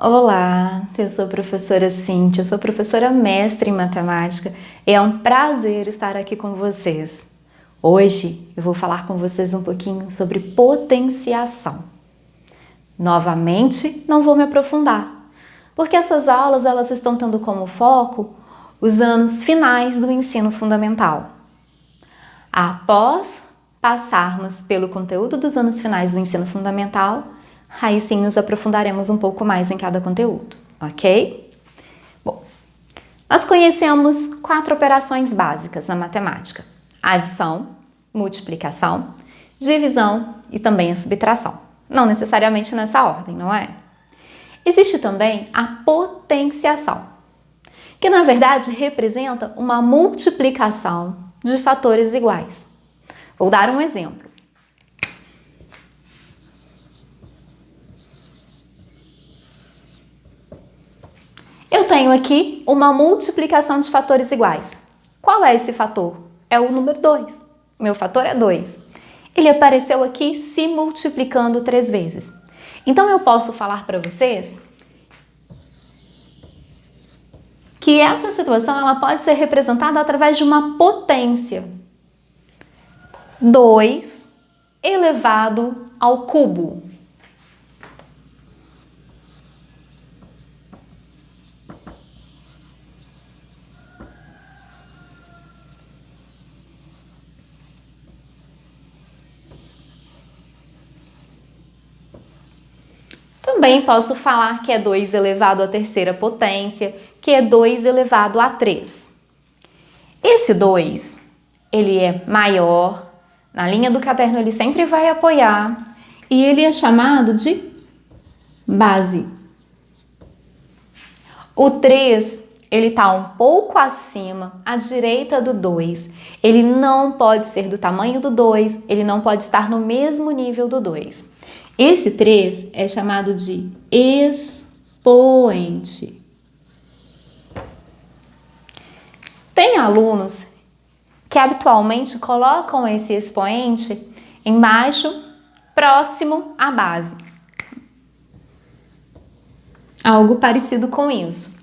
Olá, eu sou a professora Cíntia, eu sou professora mestre em matemática e é um prazer estar aqui com vocês. Hoje eu vou falar com vocês um pouquinho sobre potenciação. Novamente, não vou me aprofundar, porque essas aulas elas estão tendo como foco os anos finais do ensino fundamental. Após passarmos pelo conteúdo dos anos finais do ensino fundamental, aí sim nos aprofundaremos um pouco mais em cada conteúdo, ok? Bom, nós conhecemos 4 operações básicas na matemática: adição, multiplicação, divisão e também a subtração. Não necessariamente nessa ordem, não é? Existe também a potenciação, que na verdade representa uma multiplicação de fatores iguais. Vou dar um exemplo. Eu tenho aqui uma multiplicação de fatores iguais. Qual é esse fator? É o número 2. Meu fator é 2. Ele apareceu aqui se multiplicando 3 vezes. Então eu posso falar para vocês que essa situação ela pode ser representada através de uma potência. 2 elevado ao cubo. Também posso falar que é 2 elevado à terceira potência, que é 2 elevado a 3. Esse 2, ele é maior, na linha do caderno ele sempre vai apoiar, e ele é chamado de base. O 3, ele está um pouco acima, à direita do 2. Ele não pode ser do tamanho do 2, ele não pode estar no mesmo nível do 2. Esse 3 é chamado de expoente. Tem alunos que habitualmente colocam esse expoente embaixo, próximo à base. Algo parecido com isso.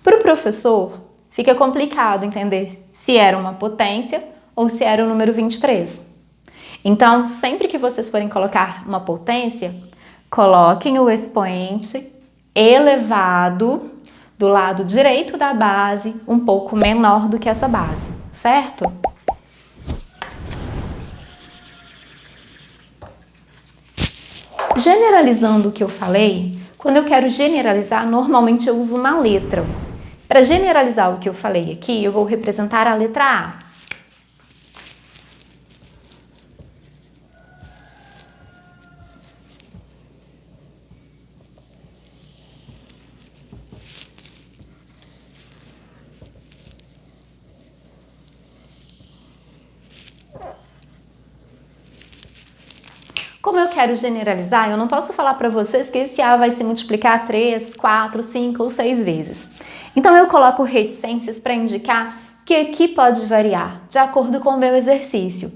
Para o professor, fica complicado entender se era uma potência ou se era o número 23. Então, sempre que vocês forem colocar uma potência, coloquem o expoente elevado do lado direito da base, um pouco menor do que essa base, certo? Generalizando o que eu falei, quando eu quero generalizar, normalmente eu uso uma letra. Para generalizar o que eu falei aqui, eu vou representar a letra A. Como eu quero generalizar, eu não posso falar para vocês que esse A vai se multiplicar 3, 4, 5 ou 6 vezes. Então eu coloco reticências para indicar que aqui pode variar, de acordo com o meu exercício.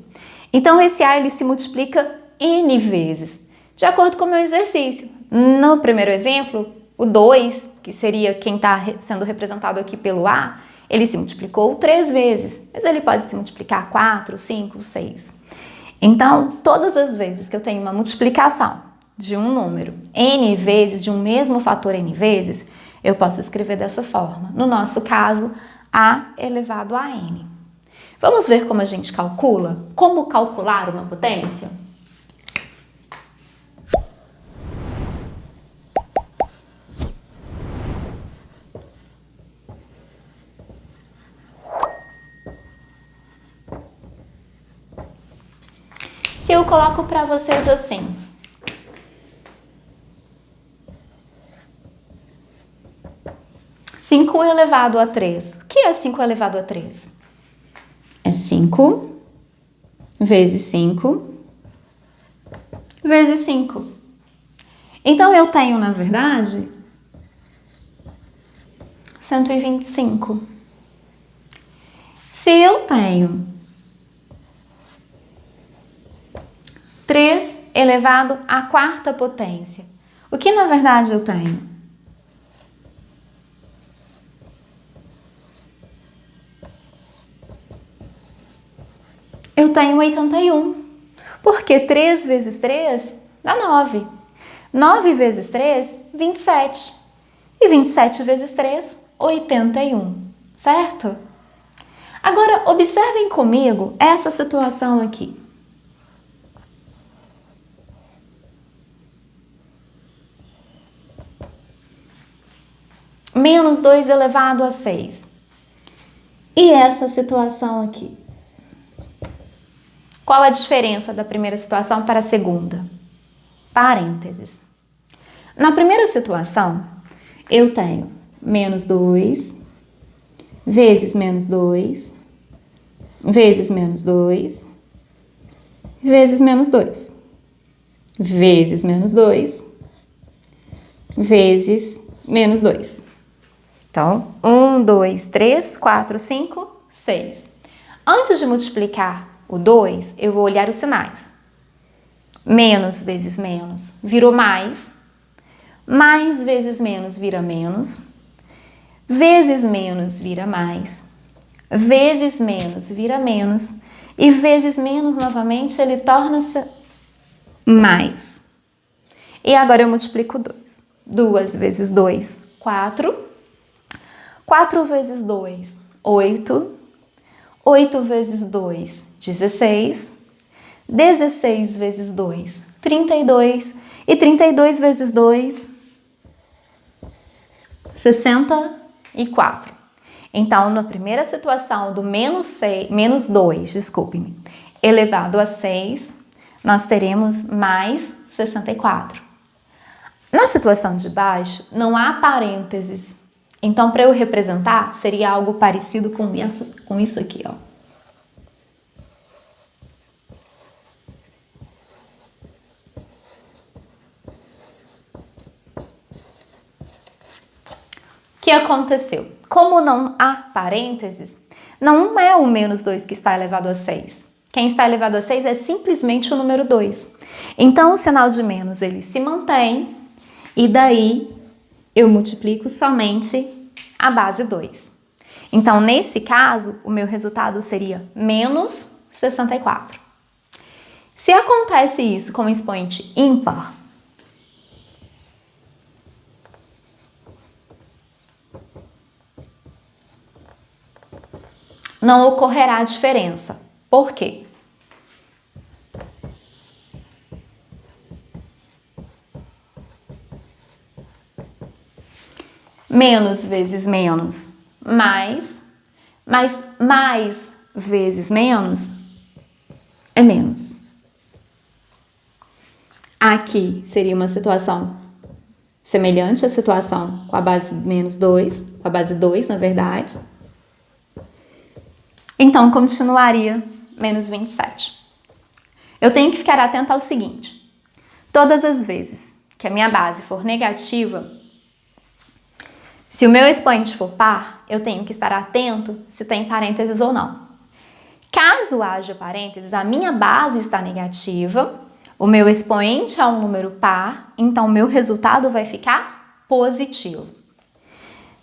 Então esse A ele se multiplica N vezes, de acordo com o meu exercício. No primeiro exemplo, o 2, que seria quem está sendo representado aqui pelo A, ele se multiplicou 3 vezes, mas ele pode se multiplicar 4, 5, 6. Então, todas as vezes que eu tenho uma multiplicação de um número N vezes, de um mesmo fator N vezes, eu posso escrever dessa forma. No nosso caso, A elevado a N. Vamos ver como a gente calcula? Como calcular uma potência? Se eu coloco para vocês assim, cinco elevado a 3. O que é 5 elevado a 3? É 5 vezes 5 vezes 5. Então eu tenho, na verdade, 125. Se eu tenho 3 elevado à quarta potência, o que na verdade eu tenho? tenho 81. Porque 3 vezes 3 dá 9. 9 vezes 3, 27. E 27 vezes 3, 81. Certo? Agora, observem comigo essa situação aqui. Menos 2 elevado a 6. E essa situação aqui? Qual a diferença da primeira situação para a segunda? Parênteses. Na primeira situação, eu tenho menos 2, vezes menos 2, vezes menos 2, vezes menos 2, vezes menos 2, vezes menos 2. Então, 1, 2, 3, 4, 5, 6. Antes de multiplicar o 2, eu vou olhar os sinais. Menos vezes menos virou mais. Mais vezes menos vira menos. Vezes menos vira mais. Vezes menos vira menos. E vezes menos, novamente, ele torna-se mais. E agora eu multiplico 2. 2 vezes 2, 4. 4 vezes 2, 8. 8 vezes 2, 16. 16 vezes 2, 32. E 32 vezes 2, 64. Então, na primeira situação do menos 2, desculpe-me, elevado a 6, nós teremos mais 64. Na situação de baixo, não há parênteses. Então, para eu representar, seria algo parecido com isso aqui, ó. O que aconteceu? Como não há parênteses, não é o menos 2 que está elevado a 6. Quem está elevado a 6 é simplesmente o número 2. Então, o sinal de menos, ele se mantém, e daí eu multiplico somente a base 2. Então, nesse caso, o meu resultado seria menos 64. Se acontece isso com um expoente ímpar, não ocorrerá diferença. Por quê? Menos vezes menos, mais. Mas mais vezes menos é menos. Aqui seria uma situação semelhante à situação com a base menos 2, com a base 2, na verdade. Então, continuaria menos 27. Eu tenho que ficar atenta ao seguinte: todas as vezes que a minha base for negativa, se o meu expoente for par, eu tenho que estar atento se tem parênteses ou não. Caso haja parênteses, a minha base está negativa, o meu expoente é um número par, então o meu resultado vai ficar positivo.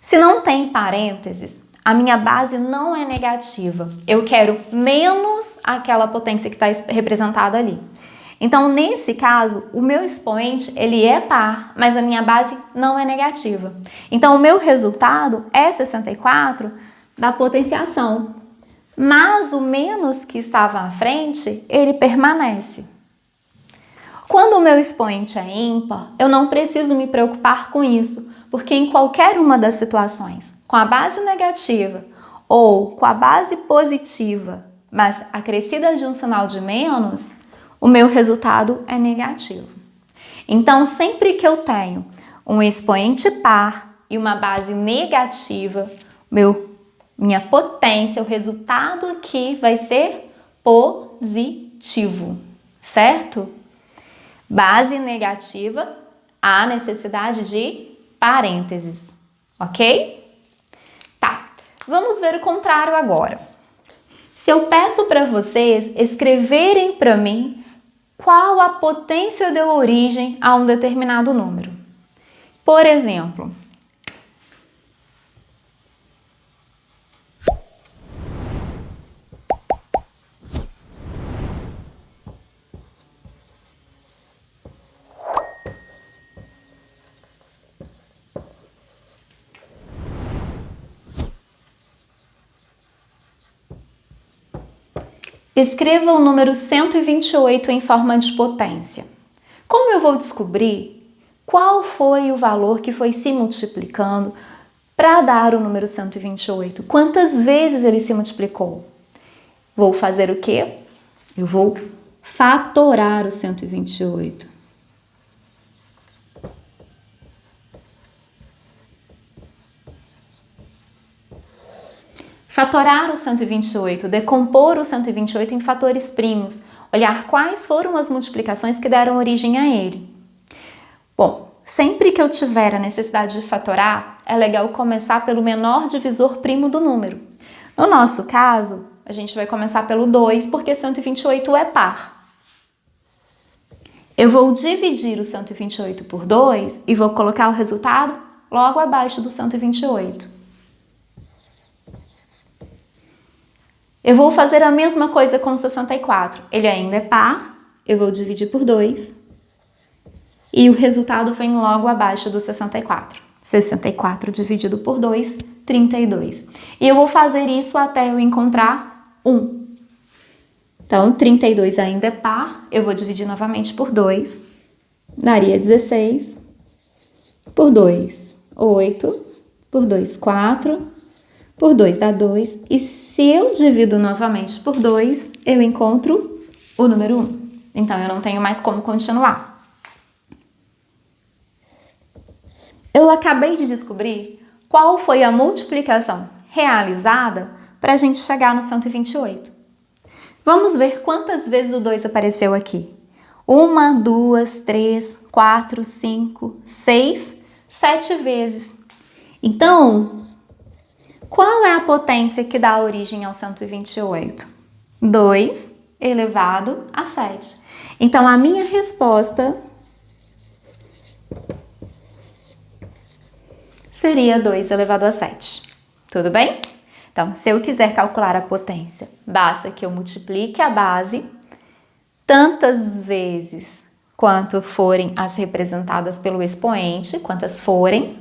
Se não tem parênteses, a minha base não é negativa. Eu quero menos aquela potência que está representada ali. Então, nesse caso, o meu expoente, ele é par, mas a minha base não é negativa. Então, o meu resultado é 64 da potenciação. Mas o menos que estava à frente, ele permanece. Quando o meu expoente é ímpar, eu não preciso me preocupar com isso, porque em qualquer uma das situações, com a base negativa ou com a base positiva, mas acrescida de um sinal de menos, o meu resultado é negativo. Então, sempre que eu tenho um expoente par e uma base negativa, minha potência, o resultado aqui vai ser positivo, certo? Base negativa, há necessidade de parênteses, ok? Tá, vamos ver o contrário agora. Se eu peço para vocês escreverem para mim qual a potência deu origem a um determinado número. Por exemplo, Escreva o número 128 em forma de potência. Como eu vou descobrir qual foi o valor que foi se multiplicando para dar o número 128? Quantas vezes ele se multiplicou? Vou fazer o quê? Eu vou fatorar o 128. Fatorar o 128, decompor o 128 em fatores primos, olhar quais foram as multiplicações que deram origem a ele. Bom, sempre que eu tiver a necessidade de fatorar, é legal começar pelo menor divisor primo do número. No nosso caso, a gente vai começar pelo 2, porque 128 é par. Eu vou dividir o 128 por 2 e vou colocar o resultado logo abaixo do 128. Eu vou fazer a mesma coisa com o 64. Ele ainda é par, eu vou dividir por 2 e o resultado vem logo abaixo do 64. 64 dividido por 2, 32. E eu vou fazer isso até eu encontrar 1. Então, 32 ainda é par, eu vou dividir novamente por 2, daria 16, por 2, 8, por 2, 4, por 2 dá 2, e se eu divido novamente por 2, eu encontro o número 1. Então, eu não tenho mais como continuar. Eu acabei de descobrir qual foi a multiplicação realizada para a gente chegar no 128. Vamos ver quantas vezes o 2 apareceu aqui. 1, 2, 3, 4, 5, 6, 7 vezes. Então, qual é a potência que dá origem ao 128? 2 elevado a 7. Então, a minha resposta seria 2 elevado a 7. Tudo bem? Então, se eu quiser calcular a potência, basta que eu multiplique a base tantas vezes quanto forem as representadas pelo expoente, quantas forem.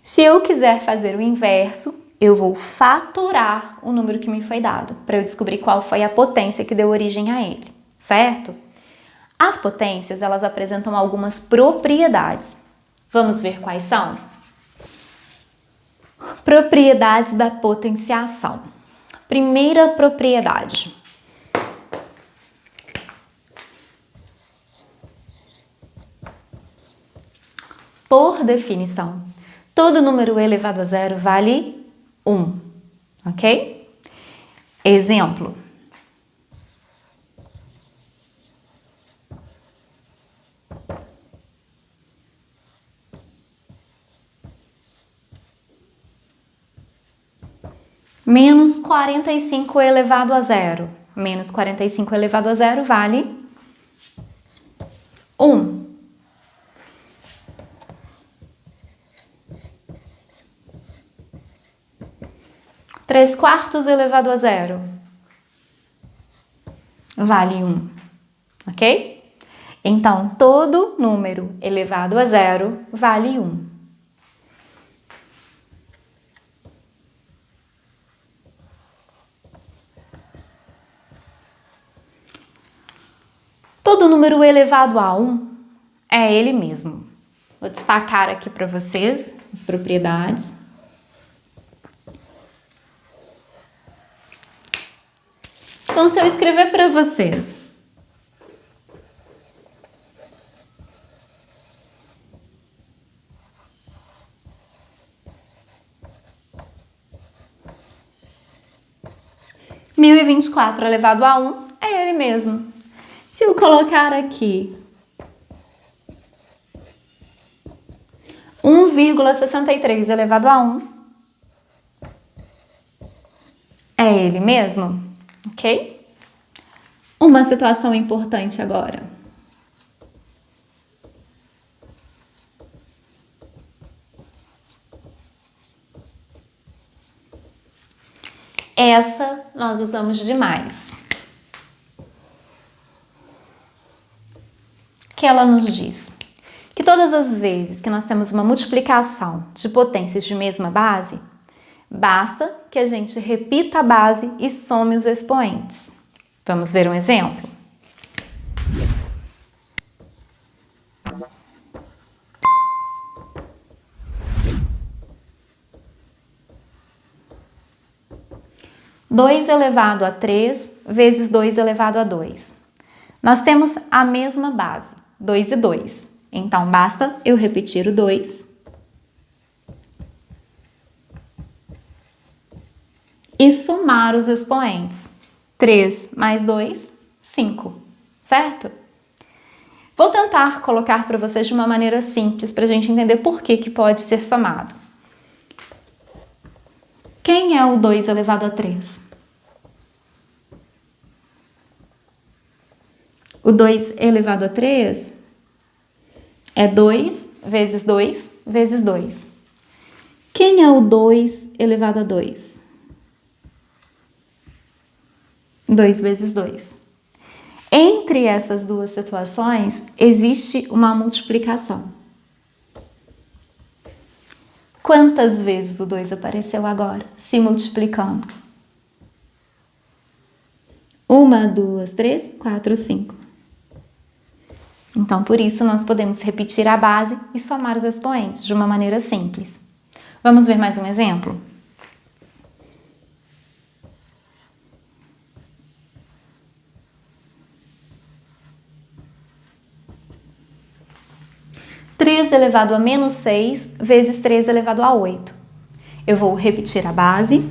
Se eu quiser fazer o inverso, eu vou fatorar o número que me foi dado, para eu descobrir qual foi a potência que deu origem a ele, certo? As potências, elas apresentam algumas propriedades. Vamos ver quais são? Propriedades da potenciação. Primeira propriedade. Por definição, todo número elevado a zero vale 1, ok? Exemplo. Menos 45 elevado a zero. Menos 45 elevado a zero vale 1. Três quartos elevado a zero vale 1, ok? Então, todo número elevado a zero vale 1. Todo número elevado a 1 é ele mesmo. Vou destacar aqui para vocês as propriedades. Então, se eu escrever para vocês mil e 24 elevado a 1, é ele mesmo. Se eu colocar aqui 1,63 elevado a 1, é ele mesmo, ok? Uma situação importante agora. Essa nós usamos demais. Que ela nos diz que todas as vezes que nós temos uma multiplicação de potências de mesma base, basta que a gente repita a base e some os expoentes, Vamos ver um exemplo? Dois elevado a 3 vezes 2 elevado a 2. Nós temos a mesma base, 2 e 2. Então, basta eu repetir o 2 e somar os expoentes. 3 mais 2, 5, certo? Vou tentar colocar para vocês de uma maneira simples, para a gente entender por que pode ser somado. Quem é o 2 elevado a 3? O 2 elevado a 3 é 2 vezes 2 vezes 2. Quem é o 2 elevado a 2? 2 vezes 2. Entre essas duas situações, existe uma multiplicação. Quantas vezes o 2 apareceu agora, se multiplicando? 1, 2, 3, 4, 5. Então, por isso, nós podemos repetir a base e somar os expoentes de uma maneira simples. Vamos ver mais um exemplo? Três elevado a menos 6 vezes 3 elevado a 8. Eu vou repetir a base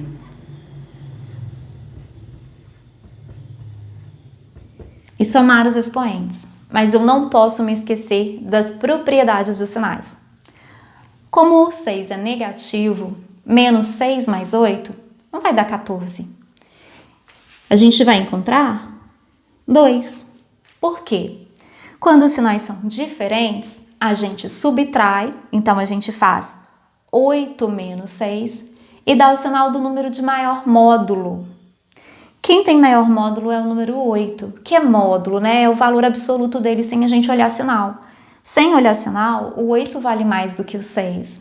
e somar os expoentes, mas eu não posso me esquecer das propriedades dos sinais. Como o 6 é negativo, menos 6 mais 8 não vai dar 14. A gente vai encontrar 2. Por quê? Quando os sinais são diferentes, a gente subtrai, então a gente faz 8 menos 6 e dá o sinal do número de maior módulo. Quem tem maior módulo é o número 8, que é módulo, né? É o valor absoluto dele sem a gente olhar sinal. Sem olhar sinal, o 8 vale mais do que o 6.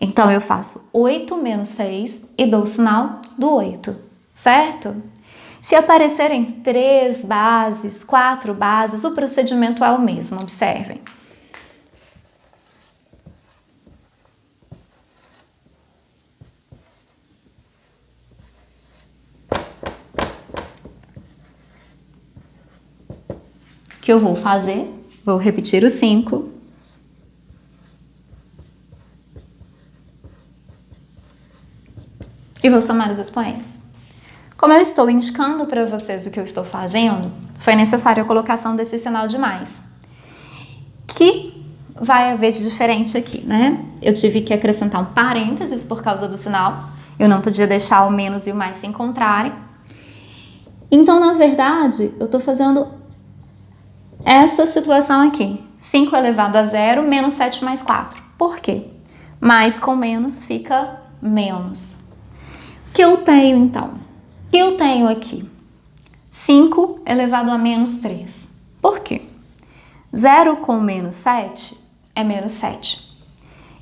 Então, eu faço 8 menos 6 e dou o sinal do 8, certo? Se aparecerem 3 bases, 4 bases, o procedimento é o mesmo, observem. O que eu vou fazer? Vou repetir o 5. E vou somar os expoentes. Como eu estou indicando para vocês o que eu estou fazendo, foi necessária a colocação desse sinal de mais. Que vai haver de diferente aqui, né? Eu tive que acrescentar um parênteses por causa do sinal. Eu não podia deixar o menos e o mais se encontrarem. Então, na verdade, eu estou fazendo essa situação aqui, 5 elevado a 0 menos 7 mais 4. Por quê? Mais com menos fica menos. O que eu tenho então? O que eu tenho aqui? 5 elevado a menos 3. Por quê? 0 com menos 7 é menos 7.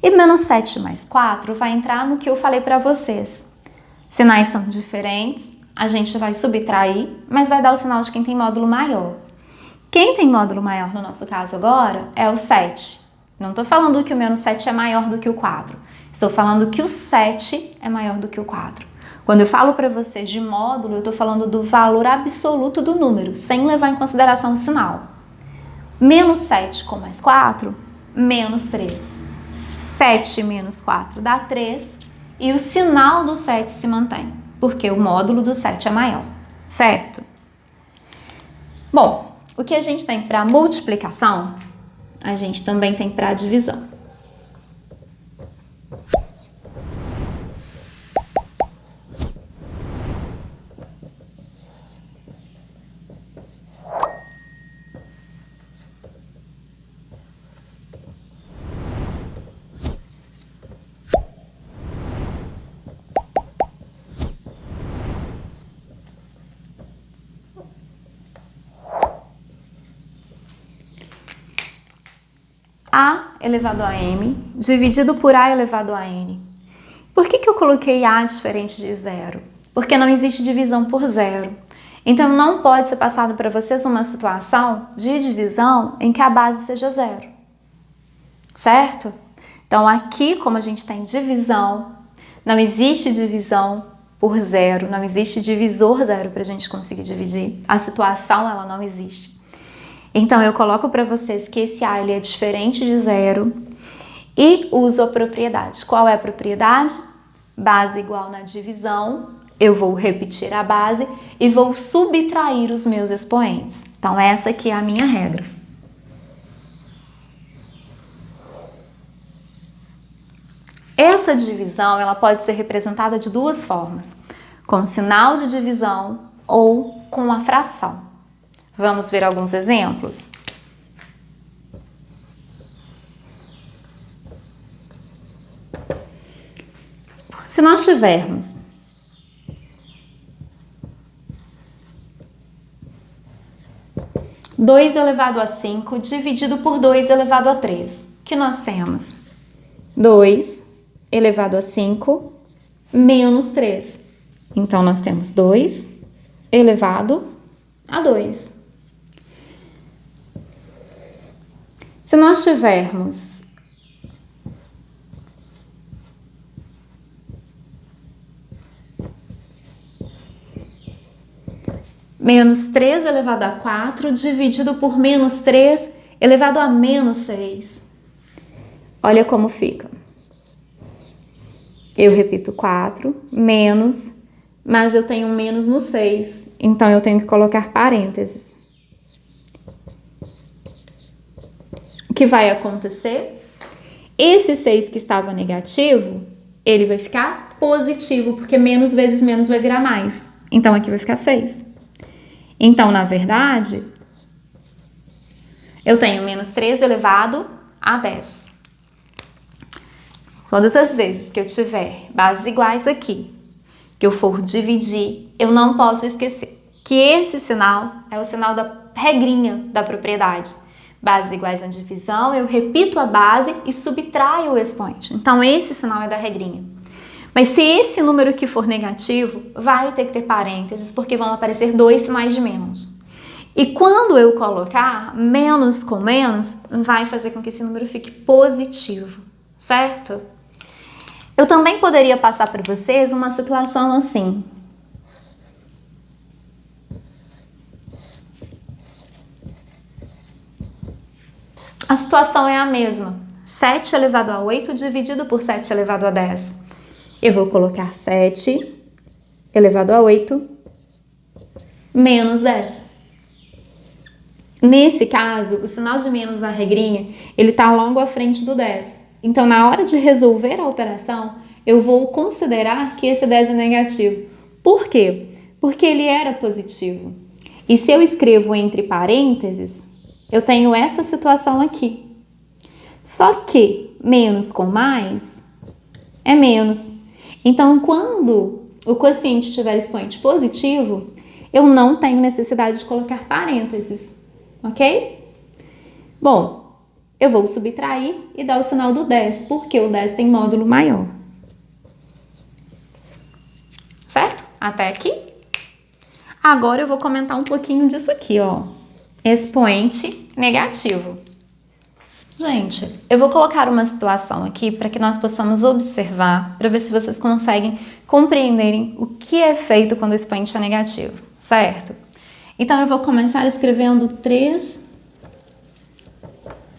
E menos 7 mais 4 vai entrar no que eu falei para vocês. Sinais são diferentes, a gente vai subtrair, mas vai dar o sinal de quem tem módulo maior. Quem tem módulo maior no nosso caso agora é o 7. Não estou falando que o menos 7 é maior do que o 4. Estou falando que o 7 é maior do que o 4. Quando eu falo para vocês de módulo, eu estou falando do valor absoluto do número, sem levar em consideração o sinal. Menos 7 com mais 4, menos 3. 7 menos 4 dá 3 e o sinal do 7 se mantém, porque o módulo do 7 é maior, certo? Bom, o que a gente tem para multiplicação, a gente também tem para divisão. A elevado a m dividido por A elevado a n. Por que eu coloquei A diferente de zero? Porque não existe divisão por zero. Então, não pode ser passado para vocês uma situação de divisão em que a base seja 0, certo? Então, aqui, como a gente tem divisão, não existe divisão por 0, não existe divisor 0 para a gente conseguir dividir. A situação, ela não existe. Então, eu coloco para vocês que esse A ele é diferente de 0 e uso a propriedade. Qual é a propriedade? Base igual na divisão. Eu vou repetir a base e vou subtrair os meus expoentes. Então, essa aqui é a minha regra. Essa divisão, ela pode ser representada de duas formas, com sinal de divisão ou com a fração. Vamos ver alguns exemplos? Se nós tivermos 2 elevado a 5 dividido por 2 elevado a 3. O que nós temos? 2 elevado a 5 menos 3. Então, nós temos 2 elevado a 2. Se nós tivermos menos 3 elevado a 4 dividido por menos 3 elevado a menos 6. Olha como fica. Eu repito 4, menos, mas eu tenho um menos no 6, então eu tenho que colocar parênteses. O que vai acontecer? Esse 6 que estava negativo, ele vai ficar positivo, porque menos vezes menos vai virar mais. Então, aqui vai ficar 6. Então, na verdade, eu tenho menos 3 elevado a 10. Todas as vezes que eu tiver bases iguais aqui, que eu for dividir, eu não posso esquecer que esse sinal é o sinal da regrinha da propriedade. Bases iguais na divisão, eu repito a base e subtraio o expoente. Então, esse sinal é da regrinha. Mas se esse número aqui for negativo, vai ter que ter parênteses, porque vão aparecer 2 sinais de menos. E quando eu colocar menos com menos, vai fazer com que esse número fique positivo, certo? Eu também poderia passar para vocês uma situação assim. A situação é a mesma. 7 elevado a 8 dividido por 7 elevado a 10. Eu vou colocar 7 elevado a 8 menos 10. Nesse caso, o sinal de menos na regrinha, ele está logo à frente do 10. Então, na hora de resolver a operação, eu vou considerar que esse 10 é negativo. Por quê? Porque ele era positivo. E se eu escrevo entre parênteses, eu tenho essa situação aqui. Só que menos com mais é menos. Então, quando o quociente tiver expoente positivo, eu não tenho necessidade de colocar parênteses, ok? Bom, eu vou subtrair e dar o sinal do 10, porque o 10 tem módulo maior. Certo? Até aqui? Agora eu vou comentar um pouquinho disso aqui, ó. Expoente negativo. Gente, eu vou colocar uma situação aqui para que nós possamos observar, para ver se vocês conseguem compreenderem o que é feito quando o expoente é negativo, certo? Então, eu vou começar escrevendo 3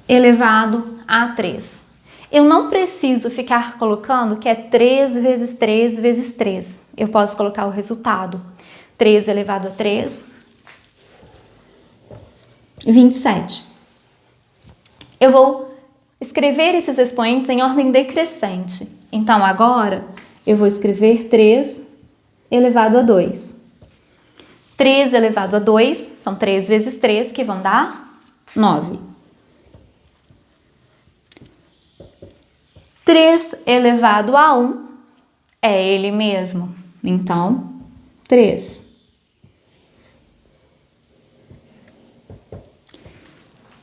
elevado a 3. Eu não preciso ficar colocando que é 3 vezes 3 vezes 3. Eu posso colocar o resultado. 3 elevado a 3, 27. Eu vou escrever esses expoentes em ordem decrescente. Então, agora, eu vou escrever 3 elevado a 2. 3 elevado a 2 são 3 vezes 3, que vão dar 9. 3 elevado a 1 é ele mesmo. Então, 3.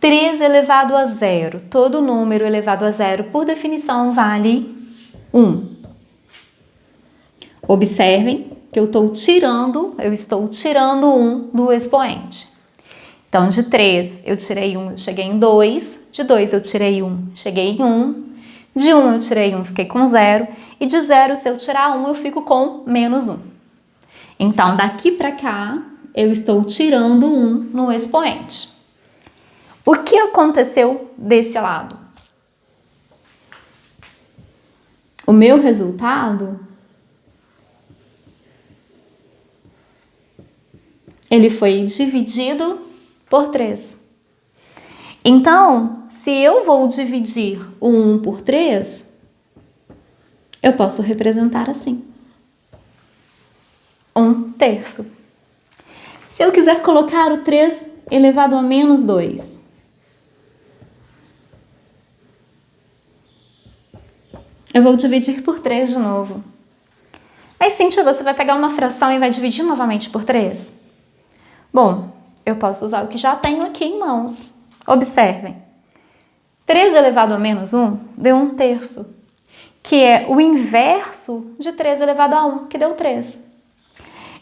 3 elevado a 0. Todo número elevado a 0, por definição, vale 1. Observem que eu estou tirando 1 do expoente. Então, de 3 eu tirei 1, eu cheguei em 2. De 2 eu tirei 1, cheguei em 1. De 1 eu tirei 1, fiquei com 0. E de 0, se eu tirar 1, eu fico com menos 1. Então, daqui para cá, eu estou tirando 1 no expoente. O que aconteceu desse lado? O meu resultado, ele foi dividido por 3. Então, se eu vou dividir o 1 por 3, eu posso representar assim. 1/3. Se eu quiser colocar o 3 elevado a menos 2, eu vou dividir por 3 de novo. Mas, Cíntia, você vai pegar uma fração e vai dividir novamente por 3? Bom, eu posso usar o que já tenho aqui em mãos. Observem. 3 elevado a menos 1 deu 1/3, que é o inverso de 3 elevado a 1, que deu 3.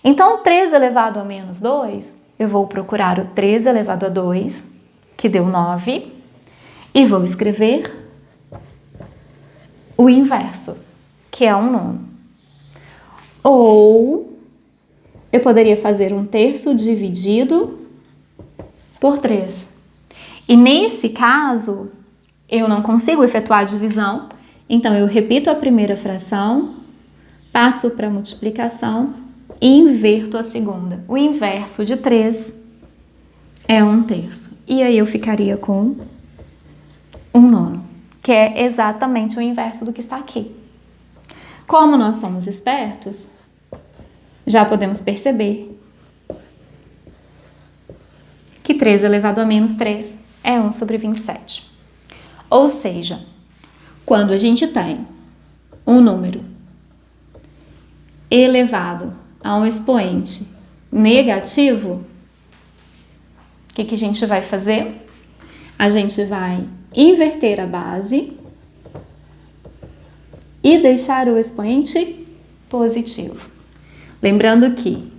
Então, 3 elevado a menos 2, eu vou procurar o 3 elevado a 2, que deu 9, e vou escrever o inverso, que é 1/9. Ou eu poderia fazer 1/3 dividido por 3. E nesse caso, eu não consigo efetuar a divisão, então eu repito a primeira fração, passo para a multiplicação e inverto a segunda. O inverso de 3 é 1/3. E aí eu ficaria com 1/9, que é exatamente o inverso do que está aqui. Como nós somos espertos, já podemos perceber que 3 elevado a menos 3 é 1/27. Ou seja, quando a gente tem um número elevado a um expoente negativo, o que a gente vai fazer? A gente vai inverter a base e deixar o expoente positivo. Lembrando que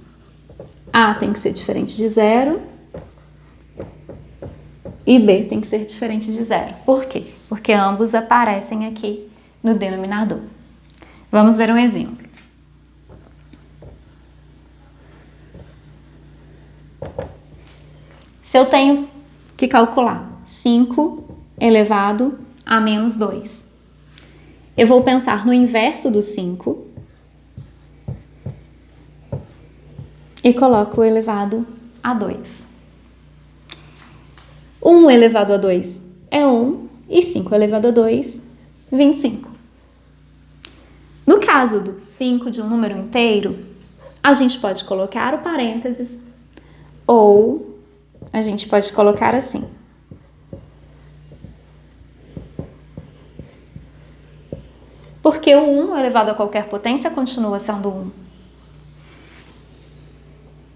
A tem que ser diferente de 0 e B tem que ser diferente de 0. Por quê? Porque ambos aparecem aqui no denominador. Vamos ver um exemplo. Se eu tenho que calcular 5 elevado a menos 2, eu vou pensar no inverso do 5 e coloco o elevado a 2. 1 elevado a 2 é 1 e 5 elevado a 2, 25. No caso do 5 de um número inteiro, a gente pode colocar o parênteses ou a gente pode colocar assim. Porque o 1 elevado a qualquer potência continua sendo 1.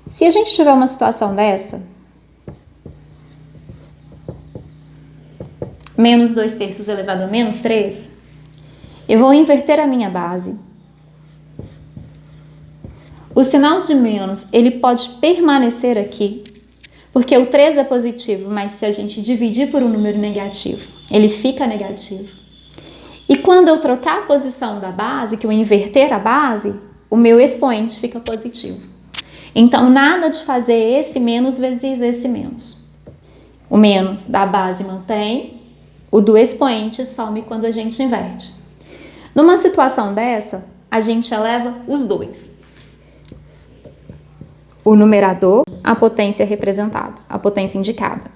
Se a gente tiver uma situação dessa, menos 2/3 elevado a menos 3, eu vou inverter a minha base. O sinal de menos, ele pode permanecer aqui, porque o 3 é positivo, mas se a gente dividir por um número negativo, ele fica negativo. E quando eu trocar a posição da base, que eu inverter a base, o meu expoente fica positivo. Então, nada de fazer esse menos vezes esse menos. O menos da base mantém, o do expoente some quando a gente inverte. Numa situação dessa, a gente eleva os dois. O numerador, a potência representada, a potência indicada.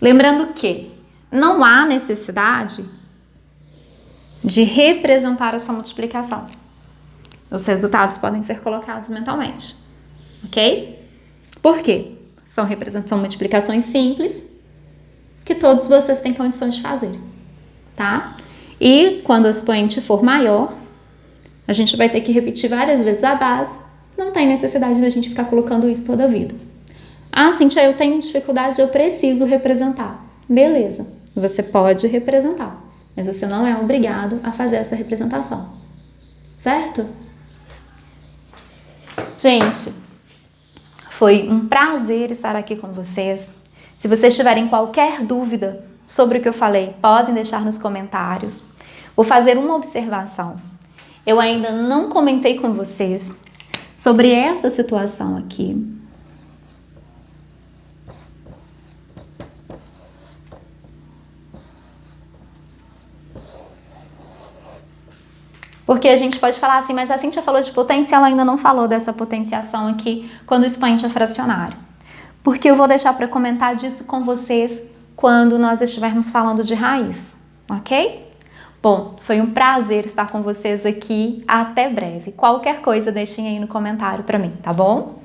Lembrando que não há necessidade de representar essa multiplicação. Os resultados podem ser colocados mentalmente, ok? Por quê? São multiplicações simples que todos vocês têm condições de fazer, tá? E quando o expoente for maior, a gente vai ter que repetir várias vezes a base, não tem necessidade da gente ficar colocando isso toda a vida. Ah, Cíntia, eu tenho dificuldade, eu preciso representar. Beleza, Você pode representar, mas você não é obrigado a fazer essa representação, certo? Gente, foi um prazer estar aqui com vocês. Se vocês tiverem qualquer dúvida sobre o que eu falei, podem deixar nos comentários. Vou fazer uma observação. Eu ainda não comentei com vocês sobre essa situação aqui. Porque a gente pode falar assim, mas a Cíntia falou de potência, ela ainda não falou dessa potenciação aqui quando o expoente é fracionário. Porque eu vou deixar para comentar disso com vocês quando nós estivermos falando de raiz, ok? Bom, foi um prazer estar com vocês aqui. Até breve. Qualquer coisa deixem aí no comentário para mim, tá bom?